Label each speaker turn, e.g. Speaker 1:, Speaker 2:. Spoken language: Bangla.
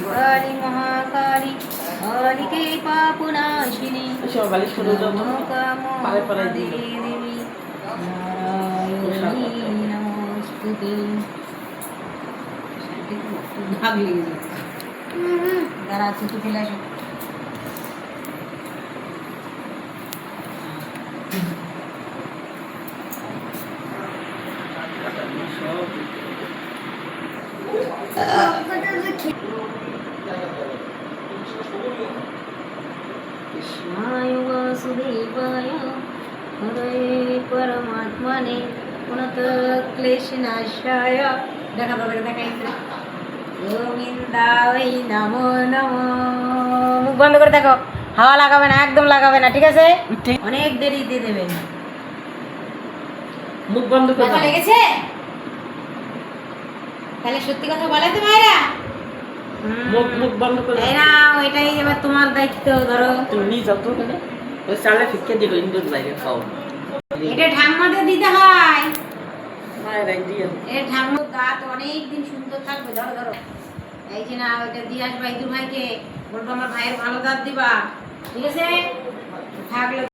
Speaker 1: काली महाकाली कालिके पापनाशिनी नमोकामोदे देवी नारायणी नमोस्तुते भाग लीजिए जरा चुटू खेला कृष्णाय वासुदेवाय हरे परमात्मने पुनतक्लेशनाशाय देखा तो देखा गोविंदाय नमो नमो मुख बंद করে দেখো হাওয়া লাগাবে না একদম লাগাবে না ঠিক আছে অনেক দেরি দিয়ে দেবেন
Speaker 2: মুখ বন্ধ করে
Speaker 1: কথা লেগেছে তাহলে সত্যি কথা বলে তো মায়েরা
Speaker 2: মুখ বন্ধ করে
Speaker 1: এই না এটাই এবার তোমার দায়িত্ব ধরো
Speaker 2: তুমি নিয়ে যাও তো ওখানে ওই চালে ফিকে দিল ইন্দোর বাইরে খাও
Speaker 1: এটা ঠাম্মাদের দিতে হয়
Speaker 2: মায়ের আইডিয়া
Speaker 1: এ ঠাম্মার দাঁত অনেক দিন সুন্দর থাকবে ধরো ধরো এই যে না ওইটা দিয়ে আসবা ইদুর ভাইকে বলবো আমার ভাইয়ের ভালো দাঁত দিবা ঠিক আছে থাকলে